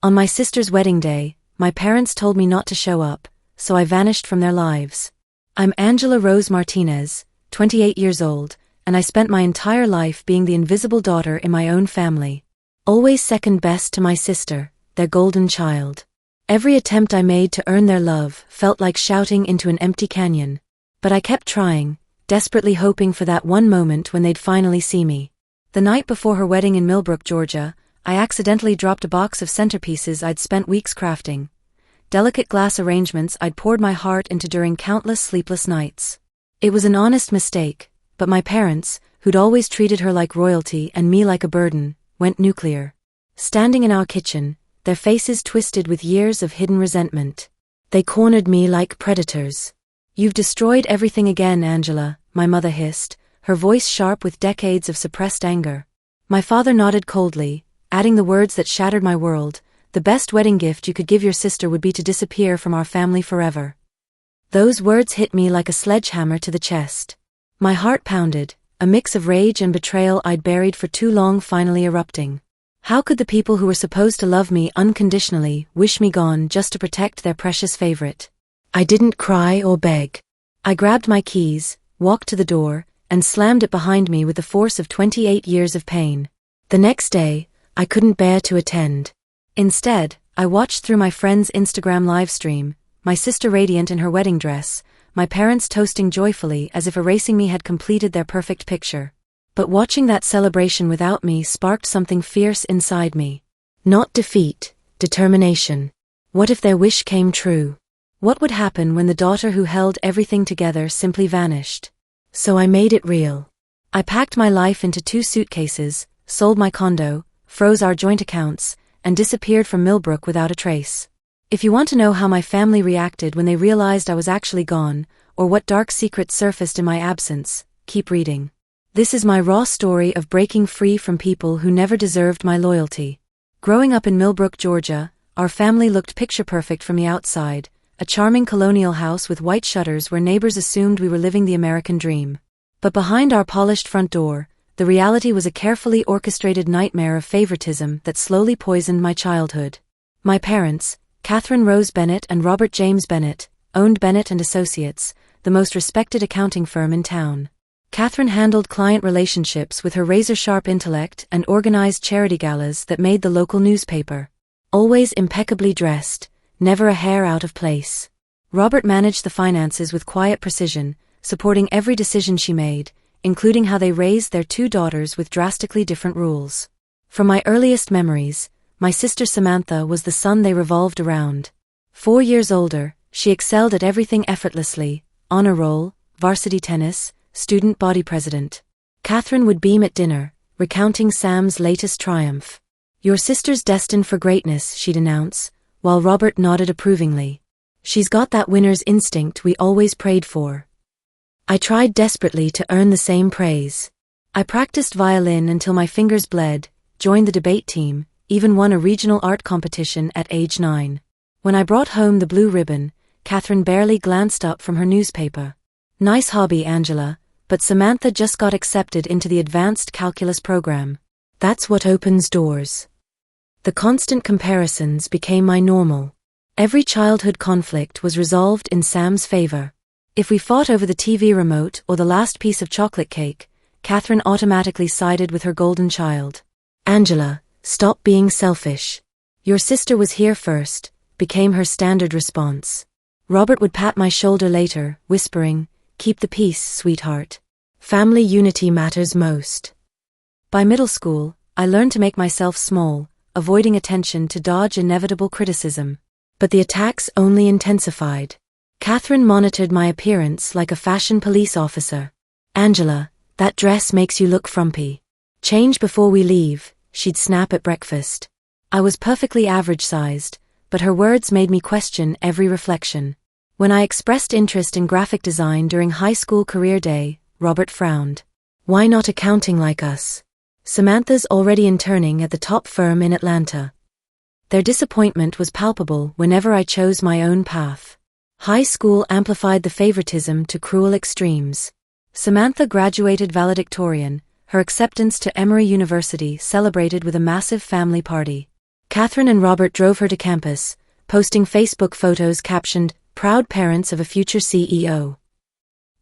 On my sister's wedding day, my parents told me not to show up, so I vanished from their lives. I'm Angela Rose Martinez, 28 years old, and I spent my entire life being the invisible daughter in my own family. Always second best to my sister, their golden child. Every attempt I made to earn their love felt like shouting into an empty canyon. But I kept trying, desperately hoping for that one moment when they'd finally see me. The night before her wedding in Millbrook, Georgia, I accidentally dropped a box of centerpieces I'd spent weeks crafting. Delicate glass arrangements I'd poured my heart into during countless sleepless nights. It was an honest mistake, but my parents, who'd always treated her like royalty and me like a burden, went nuclear. Standing in our kitchen, their faces twisted with years of hidden resentment. They cornered me like predators. "You've destroyed everything again, Angela," my mother hissed, her voice sharp with decades of suppressed anger. My father nodded coldly, adding the words that shattered my world: "The best wedding gift you could give your sister would be to disappear from our family forever." Those words hit me like a sledgehammer to the chest. My heart pounded, a mix of rage and betrayal I'd buried for too long finally erupting. How could the people who were supposed to love me unconditionally wish me gone just to protect their precious favorite? I didn't cry or beg. I grabbed my keys, walked to the door, and slammed it behind me with the force of 28 years of pain. The next day, I couldn't bear to attend. Instead, I watched through my friend's Instagram livestream, my sister radiant in her wedding dress, my parents toasting joyfully as if erasing me had completed their perfect picture. But watching that celebration without me sparked something fierce inside me. Not defeat, determination. What if their wish came true? What would happen when the daughter who held everything together simply vanished? So I made it real. I packed my life into 2 suitcases, sold my condo, froze our joint accounts, and disappeared from Millbrook without a trace. If you want to know how my family reacted when they realized I was actually gone, or what dark secrets surfaced in my absence, keep reading. This is my raw story of breaking free from people who never deserved my loyalty. Growing up in Millbrook, Georgia, our family looked picture-perfect from the outside, a charming colonial house with white shutters where neighbors assumed we were living the American dream. But behind our polished front door, the reality was a carefully orchestrated nightmare of favoritism that slowly poisoned my childhood. My parents, Catherine Rose Bennett and Robert James Bennett, owned Bennett & Associates, the most respected accounting firm in town. Catherine handled client relationships with her razor-sharp intellect and organized charity galas that made the local newspaper. Always impeccably dressed, never a hair out of place. Robert managed the finances with quiet precision, supporting every decision she made, including how they raised their 2 daughters with drastically different rules. From my earliest memories, my sister Samantha was the sun they revolved around. 4 years older, she excelled at everything effortlessly: honor roll, varsity tennis, student body president. Catherine would beam at dinner, recounting Sam's latest triumph. "Your sister's destined for greatness," she'd announce, while Robert nodded approvingly. "She's got that winner's instinct we always prayed for." I tried desperately to earn the same praise. I practiced violin until my fingers bled, joined the debate team, even won a regional art competition at age 9. When I brought home the blue ribbon, Catherine barely glanced up from her newspaper. "Nice hobby, Angela, but Samantha just got accepted into the advanced calculus program. That's what opens doors." The constant comparisons became my normal. Every childhood conflict was resolved in Sam's favor. If we fought over the TV remote or the last piece of chocolate cake, Catherine automatically sided with her golden child. "Angela, stop being selfish. Your sister was here first," became her standard response. Robert would pat my shoulder later, whispering, "Keep the peace, sweetheart. Family unity matters most." By middle school, I learned to make myself small, avoiding attention to dodge inevitable criticism. But the attacks only intensified. Catherine monitored my appearance like a fashion police officer. "Angela, that dress makes you look frumpy. Change before we leave," she'd snap at breakfast. I was perfectly average-sized, but her words made me question every reflection. When I expressed interest in graphic design during high school career day, Robert frowned. "Why not accounting like us? Samantha's already interning at the top firm in Atlanta." Their disappointment was palpable whenever I chose my own path. High school amplified the favoritism to cruel extremes. Samantha graduated valedictorian, her acceptance to Emory University celebrated with a massive family party. Catherine and Robert drove her to campus, posting Facebook photos captioned, "Proud parents of a future CEO."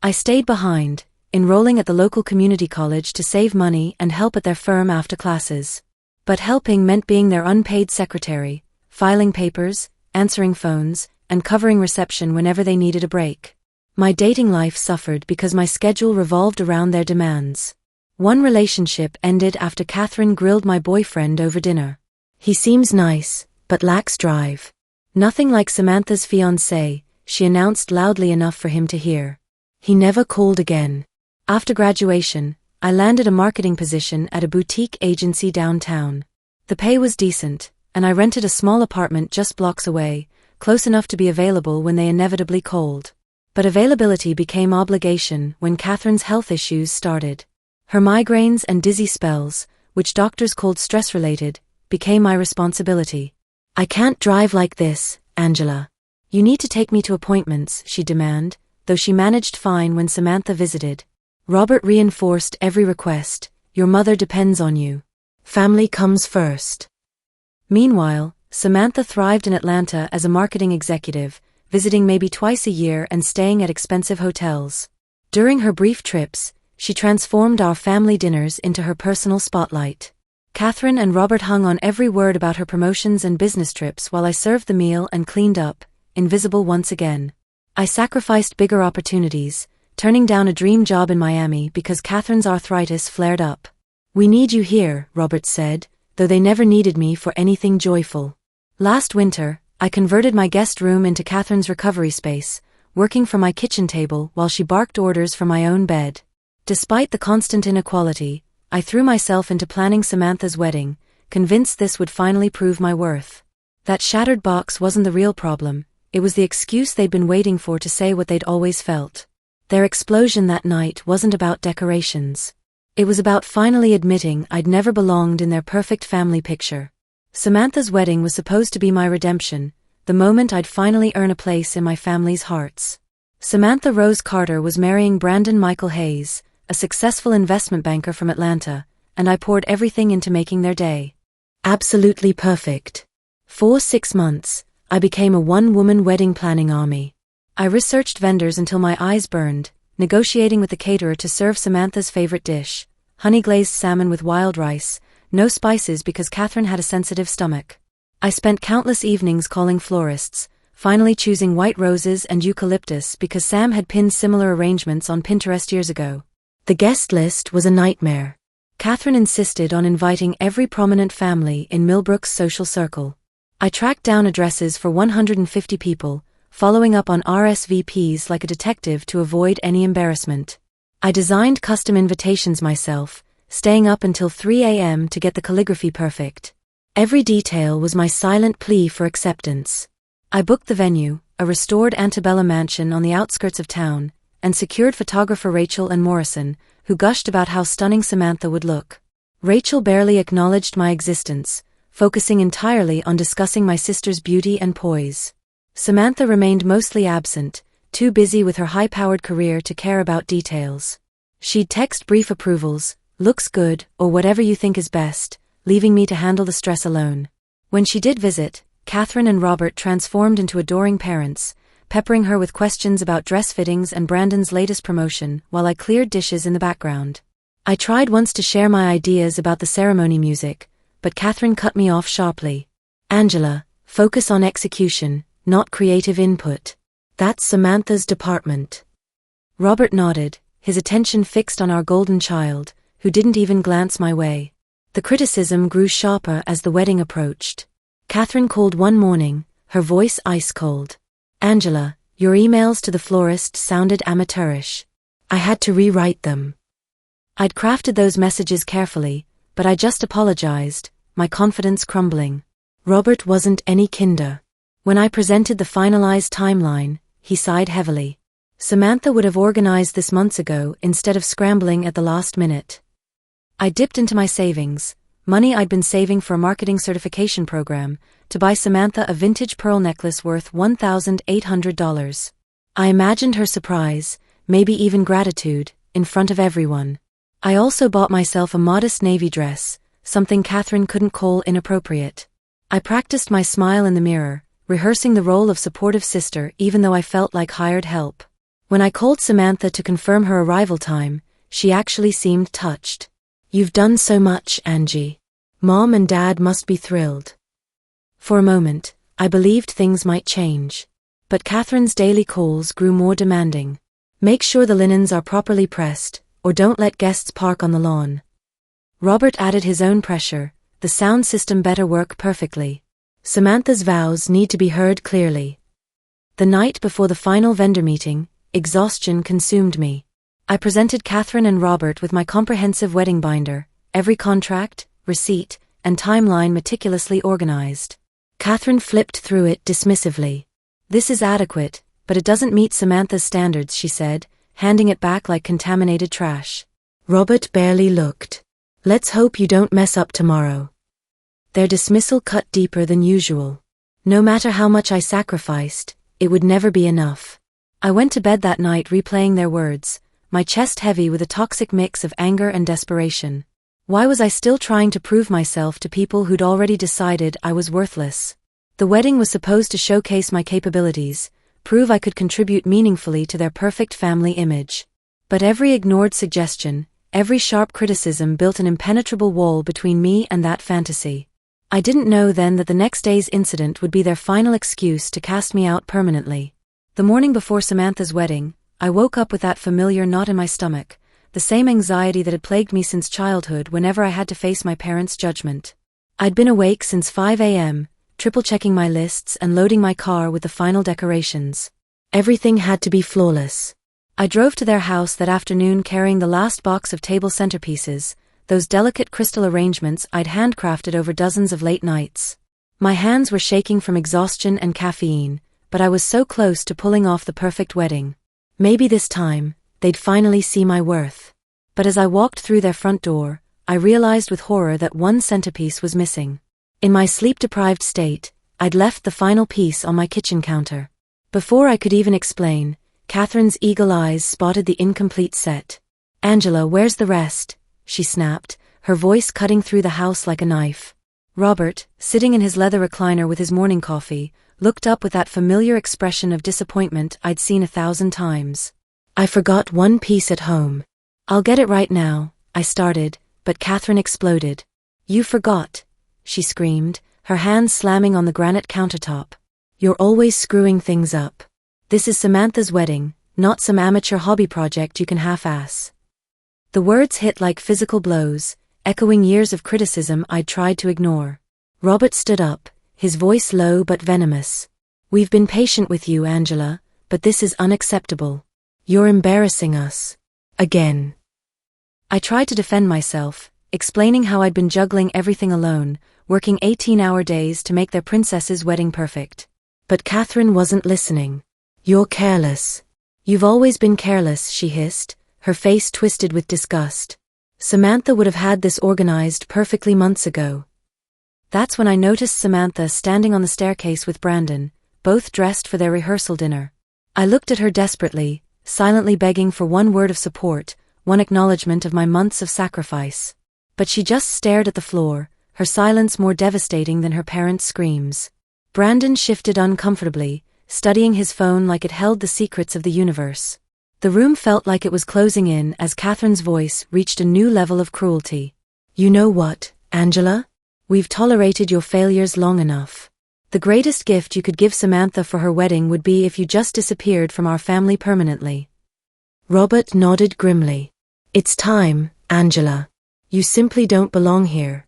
I stayed behind, enrolling at the local community college to save money and help at their firm after classes. But helping meant being their unpaid secretary, filing papers, answering phones, and covering reception whenever they needed a break. My dating life suffered because my schedule revolved around their demands. One relationship ended after Catherine grilled my boyfriend over dinner. "He seems nice, but lacks drive." "Nothing like Samantha's fiancé," she announced loudly enough for him to hear. He never called again. After graduation, I landed a marketing position at a boutique agency downtown. The pay was decent, and I rented a small apartment just blocks away, close enough to be available when they inevitably called. But availability became obligation when Catherine's health issues started. Her migraines and dizzy spells, which doctors called stress-related, became my responsibility. "I can't drive like this, Angela. You need to take me to appointments," she demanded, though she managed fine when Samantha visited. Robert reinforced every request. "Your mother depends on you. Family comes first." Meanwhile, Samantha thrived in Atlanta as a marketing executive, visiting maybe twice a year and staying at expensive hotels. During her brief trips, she transformed our family dinners into her personal spotlight. Catherine and Robert hung on every word about her promotions and business trips while I served the meal and cleaned up, invisible once again. I sacrificed bigger opportunities, turning down a dream job in Miami because Catherine's arthritis flared up. "We need you here," Robert said, though they never needed me for anything joyful. Last winter, I converted my guest room into Catherine's recovery space, working from my kitchen table while she barked orders from my own bed. Despite the constant inequality, I threw myself into planning Samantha's wedding, convinced this would finally prove my worth. That shattered box wasn't the real problem, it was the excuse they'd been waiting for to say what they'd always felt. Their explosion that night wasn't about decorations. It was about finally admitting I'd never belonged in their perfect family picture. Samantha's wedding was supposed to be my redemption, the moment I'd finally earn a place in my family's hearts. Samantha Rose Carter was marrying Brandon Michael Hayes, a successful investment banker from Atlanta, and I poured everything into making their day absolutely perfect. For 6 months, I became a one-woman wedding planning army. I researched vendors until my eyes burned, negotiating with the caterer to serve Samantha's favorite dish, honey-glazed salmon with wild rice, no spices because Catherine had a sensitive stomach. I spent countless evenings calling florists, finally choosing white roses and eucalyptus because Sam had pinned similar arrangements on Pinterest years ago. The guest list was a nightmare. Catherine insisted on inviting every prominent family in Millbrook's social circle. I tracked down addresses for 150 people, following up on RSVPs like a detective to avoid any embarrassment. I designed custom invitations myself, staying up until 3 a.m. to get the calligraphy perfect. Every detail was my silent plea for acceptance. I booked the venue, a restored antebellum mansion on the outskirts of town, and secured photographer Rachel and Morrison, who gushed about how stunning Samantha would look. Rachel barely acknowledged my existence, focusing entirely on discussing my sister's beauty and poise. Samantha remained mostly absent, too busy with her high-powered career to care about details. She'd text brief approvals, "Looks good," or "whatever you think is best," leaving me to handle the stress alone. When she did visit, Catherine and Robert transformed into adoring parents, peppering her with questions about dress fittings and Brandon's latest promotion while I cleared dishes in the background. I tried once to share my ideas about the ceremony music, but Catherine cut me off sharply. "Angela, focus on execution, not creative input. That's Samantha's department." Robert nodded, his attention fixed on our golden child, who didn't even glance my way. The criticism grew sharper as the wedding approached. Catherine called one morning, her voice ice-cold. "Angela, your emails to the florist sounded amateurish. I had to rewrite them." I'd crafted those messages carefully, but I just apologized, my confidence crumbling. Robert wasn't any kinder. When I presented the finalized timeline, he sighed heavily. Samantha would have organized this months ago instead of scrambling at the last minute. I dipped into my savings, money I'd been saving for a marketing certification program, to buy Samantha a vintage pearl necklace worth $1,800. I imagined her surprise, maybe even gratitude, in front of everyone. I also bought myself a modest navy dress, something Catherine couldn't call inappropriate. I practiced my smile in the mirror, rehearsing the role of supportive sister even though I felt like hired help. When I called Samantha to confirm her arrival time, she actually seemed touched. "You've done so much, Angie. Mom and Dad must be thrilled." For a moment, I believed things might change. But Catherine's daily calls grew more demanding. "Make sure the linens are properly pressed, or don't let guests park on the lawn." Robert added his own pressure. "The sound system better work perfectly. Samantha's vows need to be heard clearly." The night before the final vendor meeting, exhaustion consumed me. I presented Catherine and Robert with my comprehensive wedding binder, every contract, receipt, and timeline meticulously organized. Catherine flipped through it dismissively. "This is adequate, but it doesn't meet Samantha's standards," she said, handing it back like contaminated trash. Robert barely looked. "Let's hope you don't mess up tomorrow." Their dismissal cut deeper than usual. No matter how much I sacrificed, it would never be enough. I went to bed that night replaying their words, my chest heavy with a toxic mix of anger and desperation. Why was I still trying to prove myself to people who'd already decided I was worthless? The wedding was supposed to showcase my capabilities, prove I could contribute meaningfully to their perfect family image. But every ignored suggestion, every sharp criticism built an impenetrable wall between me and that fantasy. I didn't know then that the next day's incident would be their final excuse to cast me out permanently. The morning before Samantha's wedding, I woke up with that familiar knot in my stomach, the same anxiety that had plagued me since childhood whenever I had to face my parents' judgment. I'd been awake since 5 a.m., triple-checking my lists and loading my car with the final decorations. Everything had to be flawless. I drove to their house that afternoon carrying the last box of table centerpieces, those delicate crystal arrangements I'd handcrafted over dozens of late nights. My hands were shaking from exhaustion and caffeine, but I was so close to pulling off the perfect wedding. Maybe this time, they'd finally see my worth. But as I walked through their front door, I realized with horror that one centerpiece was missing. In my sleep-deprived state, I'd left the final piece on my kitchen counter. Before I could even explain, Catherine's eagle eyes spotted the incomplete set. "Angela, where's the rest?" she snapped, her voice cutting through the house like a knife. Robert, sitting in his leather recliner with his morning coffee, looked up with that familiar expression of disappointment I'd seen 1,000 times. "I forgot one piece at home." "I'll get it right now," I started, but Catherine exploded. "You forgot," she screamed, her hands slamming on the granite countertop. "You're always screwing things up. This is Samantha's wedding, not some amateur hobby project you can half-ass." The words hit like physical blows, echoing years of criticism I'd tried to ignore. Robert stood up, his voice low but venomous. "We've been patient with you, Angela, but this is unacceptable. You're embarrassing us. Again." I tried to defend myself, explaining how I'd been juggling everything alone, working 18-hour days to make their princess's wedding perfect. But Catherine wasn't listening. "You're careless. You've always been careless," she hissed, her face twisted with disgust. "Samantha would have had this organized perfectly months ago." That's when I noticed Samantha standing on the staircase with Brandon, both dressed for their rehearsal dinner. I looked at her desperately, silently begging for one word of support, one acknowledgement of my months of sacrifice. But she just stared at the floor, her silence more devastating than her parents' screams. Brandon shifted uncomfortably, studying his phone like it held the secrets of the universe. The room felt like it was closing in as Catherine's voice reached a new level of cruelty. "You know what, Angela? We've tolerated your failures long enough. The greatest gift you could give Samantha for her wedding would be if you just disappeared from our family permanently." Robert nodded grimly. "It's time, Angela. You simply don't belong here."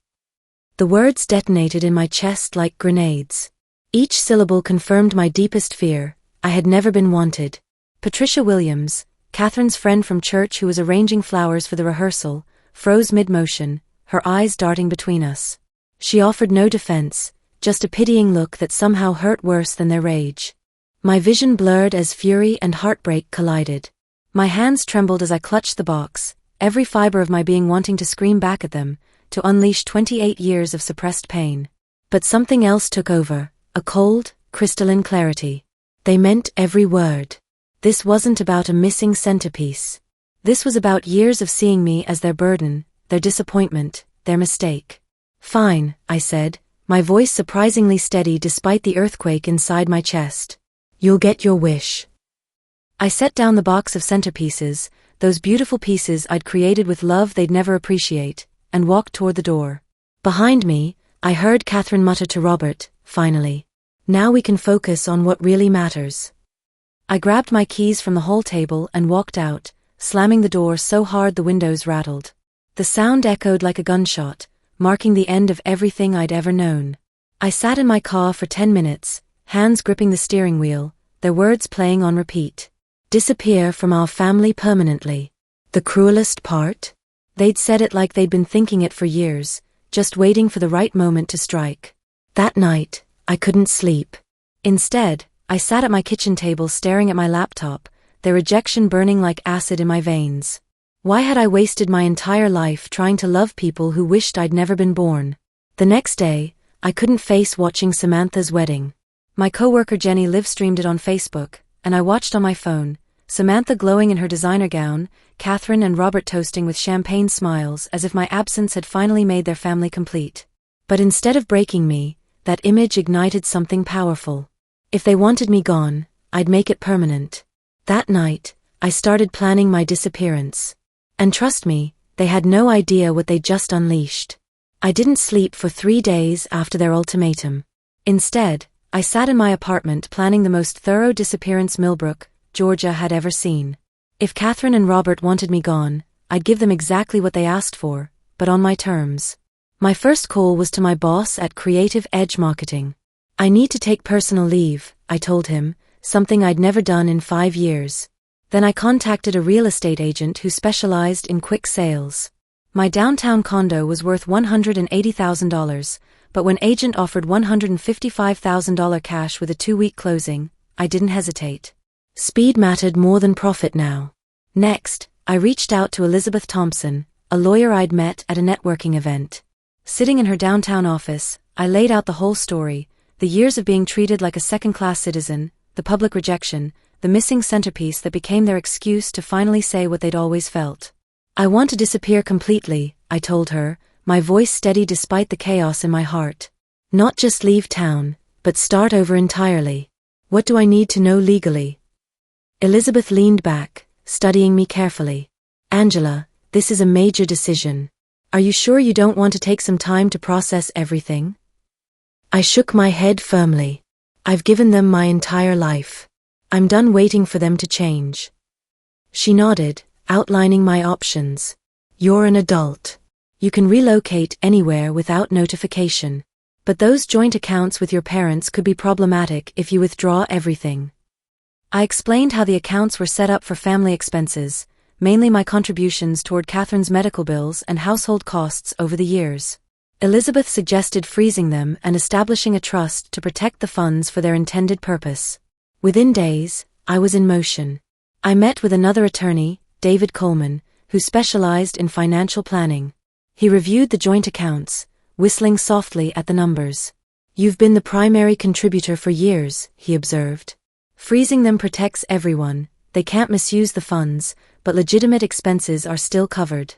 The words detonated in my chest like grenades. Each syllable confirmed my deepest fear: I had never been wanted. Patricia Williams, Catherine's friend from church who was arranging flowers for the rehearsal, froze mid-motion, her eyes darting between us. She offered no defense, just a pitying look that somehow hurt worse than their rage. My vision blurred as fury and heartbreak collided. My hands trembled as I clutched the box, every fiber of my being wanting to scream back at them, to unleash 28 years of suppressed pain. But something else took over, a cold, crystalline clarity. They meant every word. This wasn't about a missing centerpiece. This was about years of seeing me as their burden, their disappointment, their mistake. "Fine," I said, my voice surprisingly steady despite the earthquake inside my chest. You'll get your wish. I set down the box of centerpieces, those beautiful pieces I'd created with love they'd never appreciate, and walked toward the door. Behind me, I heard Catherine mutter to Robert, finally. Now we can focus on what really matters. I grabbed my keys from the hall table and walked out, slamming the door so hard the windows rattled. The sound echoed like a gunshot, marking the end of everything I'd ever known. I sat in my car for 10 minutes, hands gripping the steering wheel, their words playing on repeat. Disappear from our family permanently. The cruelest part? They'd said it like they'd been thinking it for years, just waiting for the right moment to strike. That night, I couldn't sleep. Instead, I sat at my kitchen table staring at my laptop, their rejection burning like acid in my veins. Why had I wasted my entire life trying to love people who wished I'd never been born? The next day, I couldn't face watching Samantha's wedding. My coworker Jenny live-streamed it on Facebook, and I watched on my phone, Samantha glowing in her designer gown, Catherine and Robert toasting with champagne smiles as if my absence had finally made their family complete. But instead of breaking me, that image ignited something powerful. If they wanted me gone, I'd make it permanent. That night, I started planning my disappearance. And trust me, they had no idea what they'd just unleashed. I didn't sleep for 3 days after their ultimatum. Instead, I sat in my apartment planning the most thorough disappearance Millbrook, Georgia had ever seen. If Catherine and Robert wanted me gone, I'd give them exactly what they asked for, but on my terms. My first call was to my boss at Creative Edge Marketing. I need to take personal leave, I told him, something I'd never done in 5 years. Then I contacted a real estate agent who specialized in quick sales. My downtown condo was worth $180,000, but when agent offered $155,000 cash with a 2-week closing, I didn't hesitate. Speed mattered more than profit now. Next, I reached out to Elizabeth Thompson, a lawyer I'd met at a networking event. Sitting in her downtown office, I laid out the whole story, the years of being treated like a second-class citizen, the public rejection, the missing centerpiece that became their excuse to finally say what they'd always felt. I want to disappear completely, I told her, my voice steady despite the chaos in my heart. Not just leave town, but start over entirely. What do I need to know legally? Elizabeth leaned back, studying me carefully. Angela, this is a major decision. Are you sure you don't want to take some time to process everything? I shook my head firmly. I've given them my entire life. I'm done waiting for them to change. She nodded, outlining my options. You're an adult. You can relocate anywhere without notification. But those joint accounts with your parents could be problematic if you withdraw everything. I explained how the accounts were set up for family expenses, mainly my contributions toward Catherine's medical bills and household costs over the years. Elizabeth suggested freezing them and establishing a trust to protect the funds for their intended purpose. Within days, I was in motion. I met with another attorney, David Coleman, who specialized in financial planning. He reviewed the joint accounts, whistling softly at the numbers. You've been the primary contributor for years, he observed. Freezing them protects everyone, they can't misuse the funds, but legitimate expenses are still covered.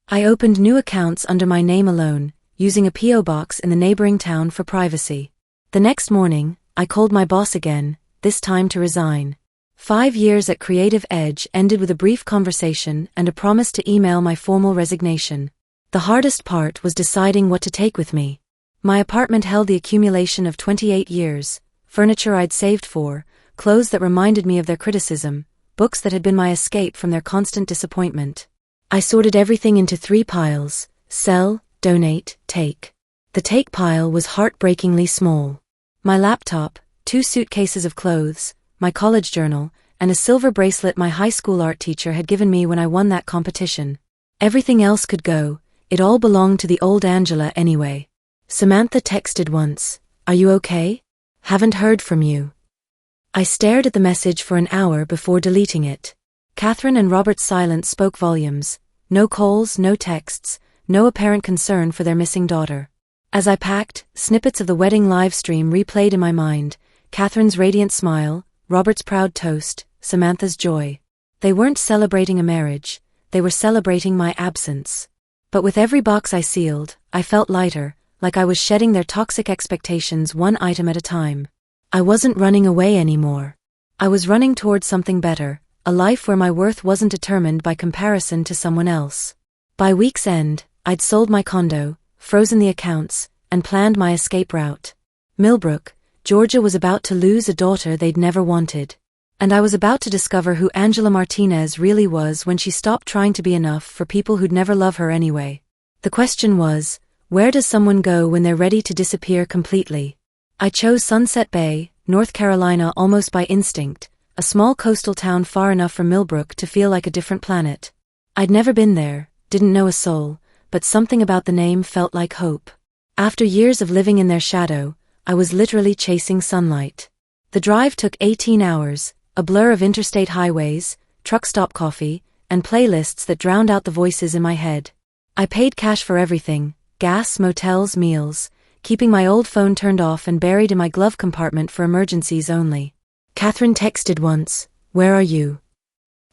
I opened new accounts under my name alone, using a P.O. box in the neighboring town for privacy. The next morning, I called my boss again, this time to resign. 5 years at Creative Edge ended with a brief conversation and a promise to email my formal resignation. The hardest part was deciding what to take with me. My apartment held the accumulation of 28 years, furniture I'd saved for, clothes that reminded me of their criticism, books that had been my escape from their constant disappointment. I sorted everything into 3 piles: sell, donate, take. The take pile was heartbreakingly small. My laptop, 2 suitcases of clothes, my college journal, and a silver bracelet my high school art teacher had given me when I won that competition. Everything else could go, it all belonged to the old Angela anyway. Samantha texted once, "Are you okay? Haven't heard from you." I stared at the message for an hour before deleting it. Catherine and Robert's silence spoke volumes. No calls, no texts, no apparent concern for their missing daughter. As I packed, snippets of the wedding live stream replayed in my mind, Catherine's radiant smile, Robert's proud toast, Samantha's joy. They weren't celebrating a marriage, they were celebrating my absence. But with every box I sealed, I felt lighter, like I was shedding their toxic expectations one item at a time. I wasn't running away anymore. I was running towards something better, a life where my worth wasn't determined by comparison to someone else. By week's end, I'd sold my condo, frozen the accounts, and planned my escape route. Millbrook, Georgia was about to lose a daughter they'd never wanted. And I was about to discover who Angela Martinez really was when she stopped trying to be enough for people who'd never love her anyway. The question was, where does someone go when they're ready to disappear completely? I chose Sunset Bay, North Carolina almost by instinct, a small coastal town far enough from Millbrook to feel like a different planet. I'd never been there, didn't know a soul, but something about the name felt like hope. After years of living in their shadow, I was literally chasing sunlight. The drive took 18 hours, a blur of interstate highways, truck stop coffee, and playlists that drowned out the voices in my head. I paid cash for everything, gas, motels, meals, keeping my old phone turned off and buried in my glove compartment for emergencies only. Catherine texted once, "Where are you?"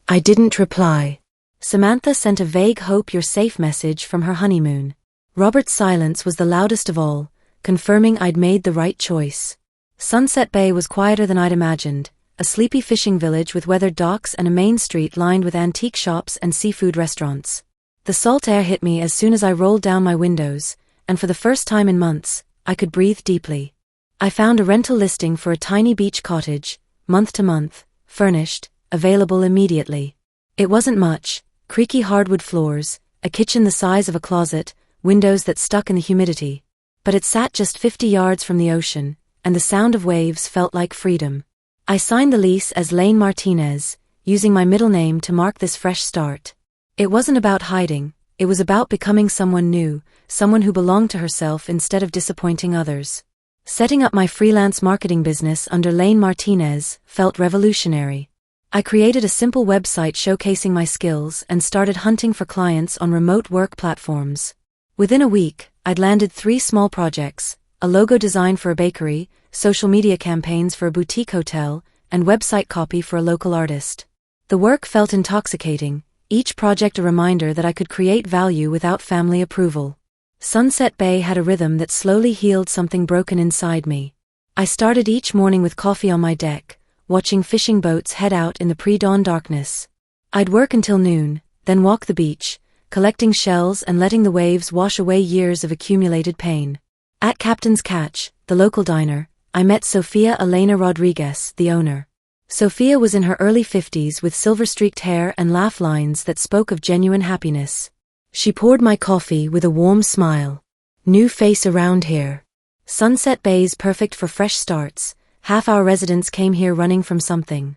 I didn't reply. Samantha sent a vague "hope you're safe" message from her honeymoon. Robert's silence was the loudest of all, confirming I'd made the right choice. Sunset Bay was quieter than I'd imagined, a sleepy fishing village with weathered docks and a main street lined with antique shops and seafood restaurants. The salt air hit me as soon as I rolled down my windows, and for the first time in months, I could breathe deeply. I found a rental listing for a tiny beach cottage, month to month, furnished, available immediately. It wasn't much: creaky hardwood floors, a kitchen the size of a closet, windows that stuck in the humidity. But it sat just 50 yards from the ocean, and the sound of waves felt like freedom. I signed the lease as Lane Martinez, using my middle name to mark this fresh start. It wasn't about hiding, it was about becoming someone new, someone who belonged to herself instead of disappointing others. Setting up my freelance marketing business under Lane Martinez felt revolutionary. I created a simple website showcasing my skills and started hunting for clients on remote work platforms. Within a week, I'd landed 3 small projects: a logo design for a bakery, social media campaigns for a boutique hotel, and website copy for a local artist. The work felt intoxicating, each project a reminder that I could create value without family approval. Sunset Bay had a rhythm that slowly healed something broken inside me. I started each morning with coffee on my deck, watching fishing boats head out in the pre-dawn darkness. I'd work until noon, then walk the beach, collecting shells and letting the waves wash away years of accumulated pain. At Captain's Catch, the local diner, I met Sofia Elena Rodriguez, the owner. Sofia was in her early 50s with silver-streaked hair and laugh lines that spoke of genuine happiness. She poured my coffee with a warm smile. "New face around here. Sunset Bay's perfect for fresh starts. Half our residents came here running from something."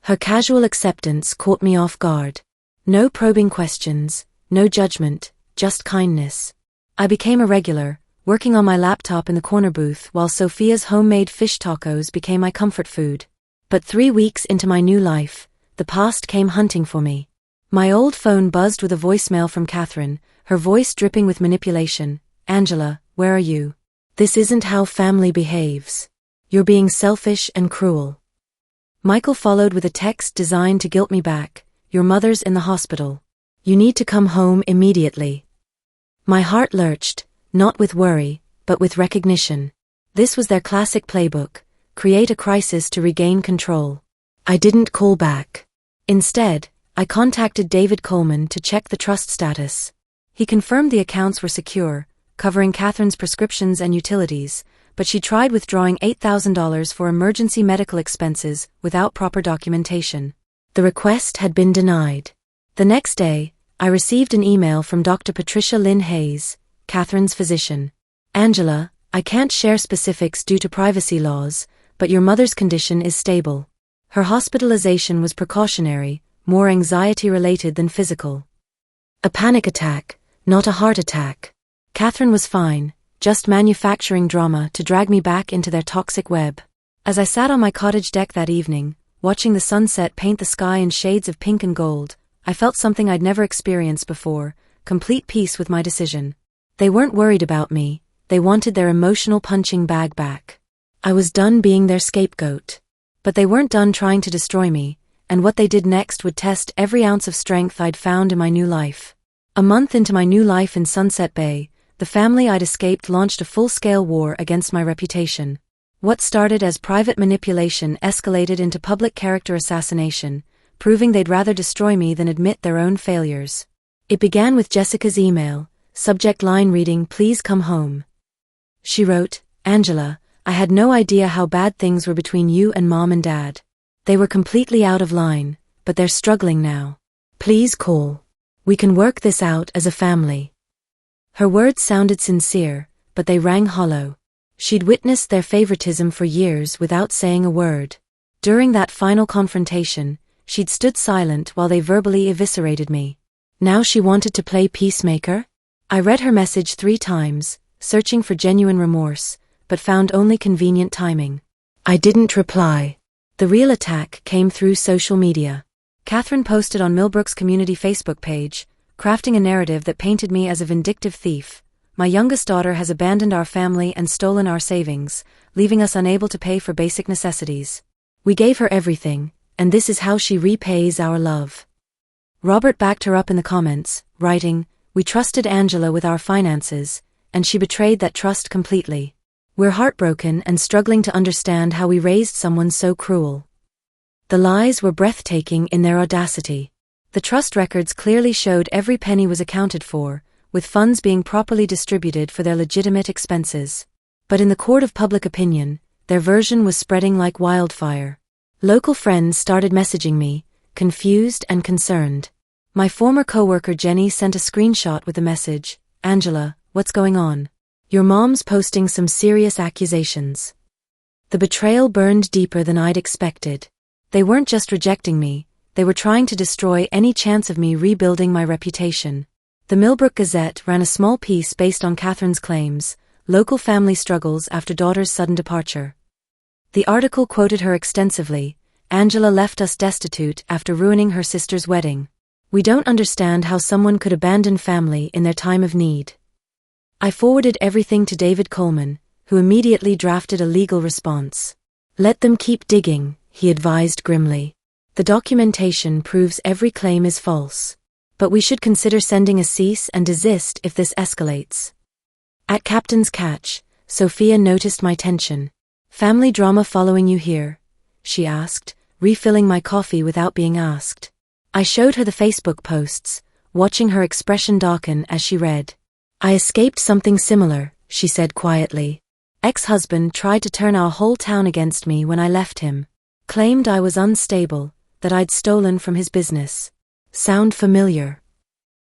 Her casual acceptance caught me off guard. No probing questions, no judgment, just kindness. I became a regular, working on my laptop in the corner booth while Sophia's homemade fish tacos became my comfort food. But 3 weeks into my new life, the past came hunting for me. My old phone buzzed with a voicemail from Catherine, her voice dripping with manipulation. "Angela, where are you? This isn't how family behaves. You're being selfish and cruel." Michael followed with a text designed to guilt me back. "Your mother's in the hospital. You need to come home immediately." My heart lurched, not with worry, but with recognition. This was their classic playbook: create a crisis to regain control. I didn't call back. Instead, I contacted David Coleman to check the trust status. He confirmed the accounts were secure, covering Catherine's prescriptions and utilities, but she tried withdrawing $8,000 for emergency medical expenses without proper documentation. The request had been denied. The next day, I received an email from Dr. Patricia Lynn Hayes, Catherine's physician. "Angela, I can't share specifics due to privacy laws, but your mother's condition is stable. Her hospitalization was precautionary, more anxiety-related than physical. A panic attack, not a heart attack. Catherine was fine, just manufacturing drama to drag me back into their toxic web." As I sat on my cottage deck that evening, watching the sunset paint the sky in shades of pink and gold, I felt something I'd never experienced before: complete peace with my decision. They weren't worried about me, they wanted their emotional punching bag back. I was done being their scapegoat. But they weren't done trying to destroy me, and what they did next would test every ounce of strength I'd found in my new life. A month into my new life in Sunset Bay, The family I'd escaped launched a full-scale war against my reputation. What started as private manipulation escalated into public character assassination, proving they'd rather destroy me than admit their own failures. It began with Jessica's email, subject line reading, "Please come home." She wrote, "Angela, I had no idea how bad things were between you and Mom and Dad. They were completely out of line, but they're struggling now. Please call. We can work this out as a family." Her words sounded sincere, but they rang hollow. She'd witnessed their favoritism for years without saying a word. During that final confrontation, she'd stood silent while they verbally eviscerated me. Now she wanted to play peacemaker? I read her message 3 times, searching for genuine remorse, but found only convenient timing. I didn't reply. The real attack came through social media. Catherine posted on Millbrook's community Facebook page, crafting a narrative that painted me as a vindictive thief. "My youngest daughter has abandoned our family and stolen our savings, leaving us unable to pay for basic necessities. We gave her everything, and this is how she repays our love." Robert backed her up in the comments, writing, "We trusted Angela with our finances, and she betrayed that trust completely. We're heartbroken and struggling to understand how we raised someone so cruel." The lies were breathtaking in their audacity. The trust records clearly showed every penny was accounted for, with funds being properly distributed for their legitimate expenses. But in the court of public opinion, their version was spreading like wildfire. Local friends started messaging me, confused and concerned. My former coworker Jenny sent a screenshot with the message, "Angela, what's going on? Your mom's posting some serious accusations." The betrayal burned deeper than I'd expected. They weren't just rejecting me, they were trying to destroy any chance of me rebuilding my reputation. The Millbrook Gazette ran a small piece based on Catherine's claims, "Local Family Struggles After Daughter's Sudden Departure." The article quoted her extensively, "Angela left us destitute after ruining her sister's wedding. We don't understand how someone could abandon family in their time of need." I forwarded everything to David Coleman, who immediately drafted a legal response. "Let them keep digging," he advised grimly. "The documentation proves every claim is false. But we should consider sending a cease and desist if this escalates." At Captain's Catch, Sophia noticed my tension. "Family drama following you here?" she asked, refilling my coffee without being asked. I showed her the Facebook posts, watching her expression darken as she read. "I escaped something similar," she said quietly. "Ex-husband tried to turn our whole town against me when I left him. Claimed I was unstable, that I'd stolen from his business. Sound familiar?"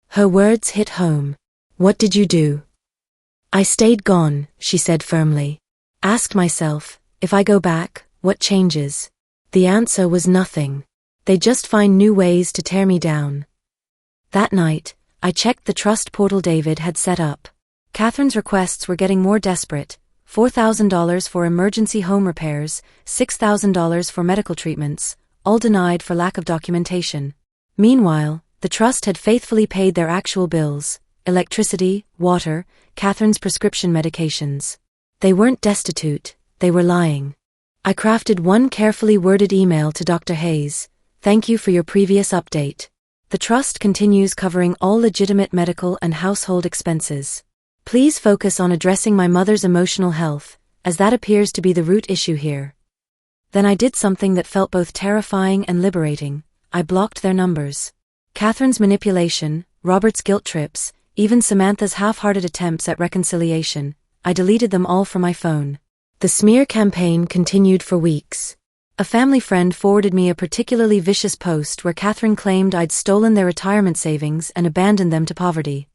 Her words hit home. "What did you do?" "I stayed gone," she said firmly. "Asked myself, if I go back, what changes? The answer was nothing. They just find new ways to tear me down." That night, I checked the trust portal David had set up. Catherine's requests were getting more desperate. $4,000 for emergency home repairs, $6,000 for medical treatments, all denied for lack of documentation. Meanwhile, the trust had faithfully paid their actual bills: electricity, water, Catherine's prescription medications. They weren't destitute, they were lying. I crafted one carefully worded email to Dr. Hayes: "Thank you for your previous update. The trust continues covering all legitimate medical and household expenses. Please focus on addressing my mother's emotional health, as that appears to be the root issue here." Then I did something that felt both terrifying and liberating. I blocked their numbers. Catherine's manipulation, Robert's guilt trips, even Samantha's half-hearted attempts at reconciliation, I deleted them all from my phone. The smear campaign continued for weeks. A family friend forwarded me a particularly vicious post where Catherine claimed I'd stolen their retirement savings and abandoned them to poverty.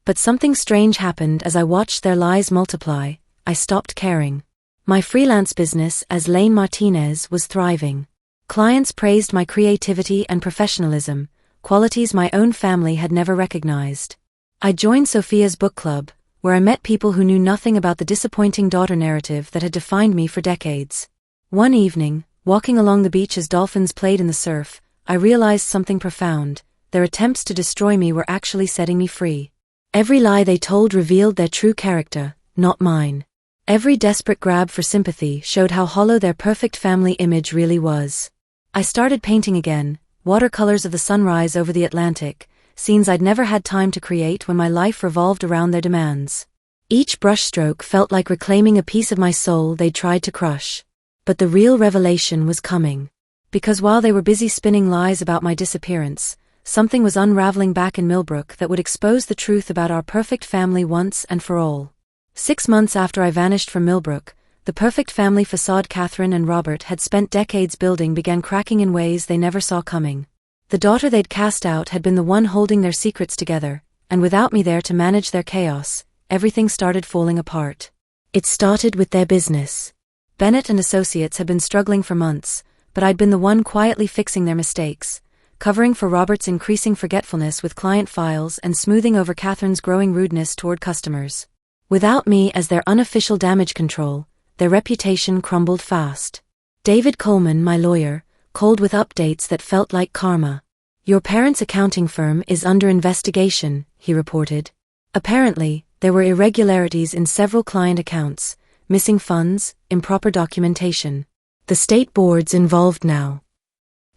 But something strange happened as I watched their lies multiply. I stopped caring. My freelance business as Lane Martinez was thriving. Clients praised my creativity and professionalism, qualities my own family had never recognized. I joined Sophia's book club, where I met people who knew nothing about the disappointing daughter narrative that had defined me for decades. One evening, walking along the beach as dolphins played in the surf, I realized something profound: their attempts to destroy me were actually setting me free. Every lie they told revealed their true character, not mine. Every desperate grab for sympathy showed how hollow their perfect family image really was. I started painting again, watercolors of the sunrise over the Atlantic, scenes I'd never had time to create when my life revolved around their demands. Each brushstroke felt like reclaiming a piece of my soul they'd tried to crush. But the real revelation was coming. Because while they were busy spinning lies about my disappearance, something was unraveling back in Millbrook that would expose the truth about our perfect family once and for all. 6 months after I vanished from Millbrook, the perfect family facade Catherine and Robert had spent decades building began cracking in ways they never saw coming. The daughter they'd cast out had been the one holding their secrets together, and without me there to manage their chaos, everything started falling apart. It started with their business. Bennett and Associates had been struggling for months, but I'd been the one quietly fixing their mistakes, covering for Robert's increasing forgetfulness with client files and smoothing over Catherine's growing rudeness toward customers. Without me as their unofficial damage control, their reputation crumbled fast. David Coleman, my lawyer, called with updates that felt like karma. "Your parents' accounting firm is under investigation," he reported. Apparently, there were irregularities in several client accounts, missing funds, improper documentation. The state board's involved now.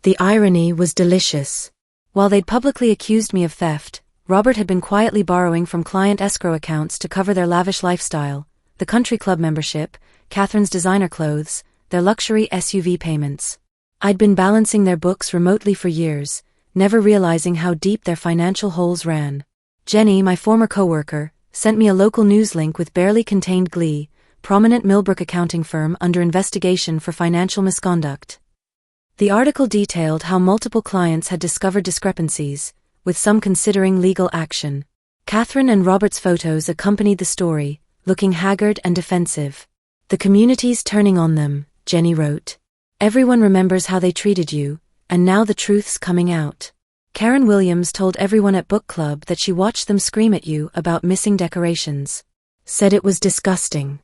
The irony was delicious. While they'd publicly accused me of theft, Robert had been quietly borrowing from client escrow accounts to cover their lavish lifestyle, the country club membership, Catherine's designer clothes, their luxury SUV payments. I'd been balancing their books remotely for years, never realizing how deep their financial holes ran. Jenny, my former coworker, sent me a local news link with barely contained glee: prominent Millbrook accounting firm under investigation for financial misconduct. The article detailed how multiple clients had discovered discrepancies, with some considering legal action. Catherine and Robert's photos accompanied the story, looking haggard and defensive. "The community's turning on them," Jenny wrote. "Everyone remembers how they treated you, and now the truth's coming out." Karen Williams told everyone at book club that she watched them scream at you about missing decorations. Said it was disgusting.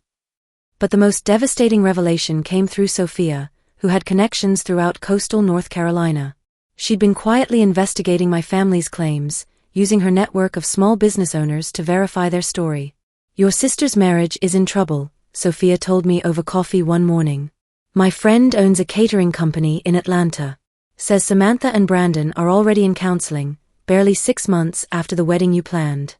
But the most devastating revelation came through Sophia, who had connections throughout coastal North Carolina. She'd been quietly investigating my family's claims, using her network of small business owners to verify their story. "Your sister's marriage is in trouble," Sophia told me over coffee one morning. "My friend owns a catering company in Atlanta. Says Samantha and Brandon are already in counseling, barely 6 months after the wedding you planned."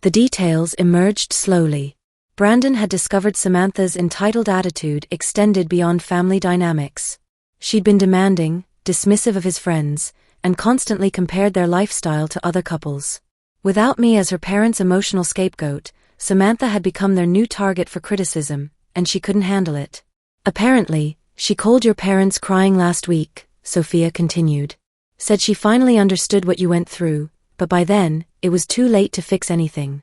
The details emerged slowly. Brandon had discovered Samantha's entitled attitude extended beyond family dynamics. She'd been demanding, dismissive of his friends, and constantly compared their lifestyle to other couples. Without me as her parents' emotional scapegoat, Samantha had become their new target for criticism, and she couldn't handle it. "Apparently, she called your parents crying last week," Sophia continued. "Said she finally understood what you went through, but by then, it was too late to fix anything."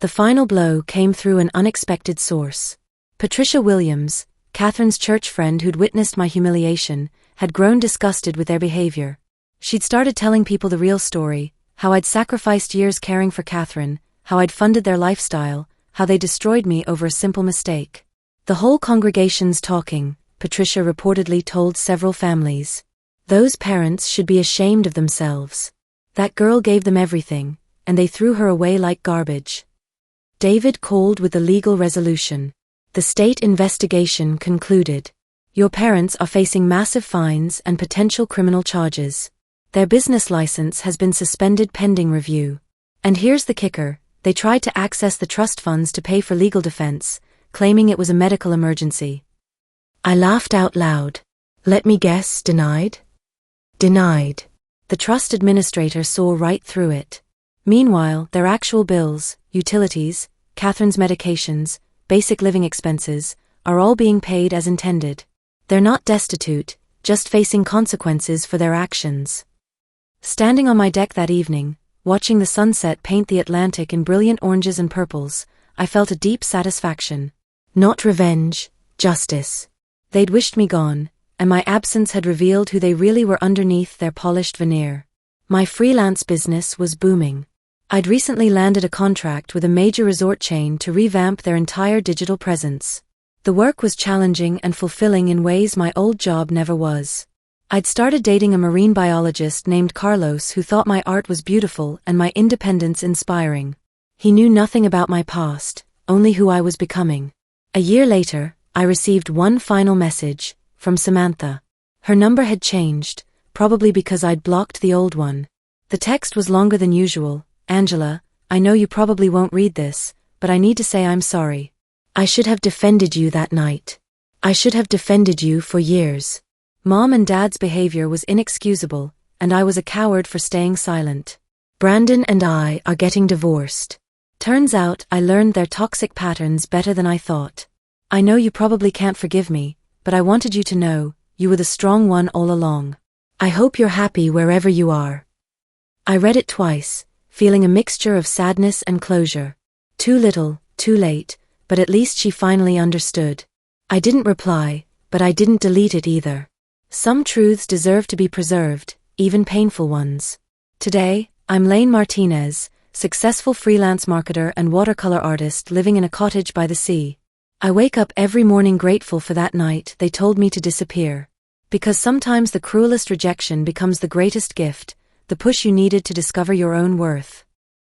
The final blow came through an unexpected source. Patricia Williams, Catherine's church friend who'd witnessed my humiliation, had grown disgusted with their behavior. She'd started telling people the real story: how I'd sacrificed years caring for Catherine, how I'd funded their lifestyle, how they destroyed me over a simple mistake. "The whole congregation's talking," Patricia reportedly told several families. "Those parents should be ashamed of themselves. That girl gave them everything, and they threw her away like garbage." David called with a legal resolution. The state investigation concluded. "Your parents are facing massive fines and potential criminal charges. Their business license has been suspended pending review. And here's the kicker: they tried to access the trust funds to pay for legal defense, claiming it was a medical emergency." I laughed out loud. "Let me guess, denied?" Denied. The trust administrator saw right through it. Meanwhile, their actual bills, utilities, Catherine's medications, basic living expenses, are all being paid as intended. They're not destitute, just facing consequences for their actions. Standing on my deck that evening, watching the sunset paint the Atlantic in brilliant oranges and purples, I felt a deep satisfaction. Not revenge, justice. They'd wished me gone, and my absence had revealed who they really were underneath their polished veneer. My freelance business was booming. I'd recently landed a contract with a major resort chain to revamp their entire digital presence. The work was challenging and fulfilling in ways my old job never was. I'd started dating a marine biologist named Carlos who thought my art was beautiful and my independence inspiring. He knew nothing about my past, only who I was becoming. A year later, I received one final message, from Samantha. Her number had changed, probably because I'd blocked the old one. The text was longer than usual. Angela, I know you probably won't read this, but I need to say I'm sorry. I should have defended you that night. I should have defended you for years. Mom and Dad's behavior was inexcusable, and I was a coward for staying silent. Brandon and I are getting divorced. Turns out I learned their toxic patterns better than I thought. I know you probably can't forgive me, but I wanted you to know, you were the strong one all along. I hope you're happy wherever you are. I read it twice, feeling a mixture of sadness and closure. Too little, too late, but at least she finally understood. I didn't reply, but I didn't delete it either. Some truths deserve to be preserved, even painful ones. Today, I'm Lane Martinez, successful freelance marketer and watercolor artist living in a cottage by the sea. I wake up every morning grateful for that night they told me to disappear. Because sometimes the cruelest rejection becomes the greatest gift, the push you needed to discover your own worth.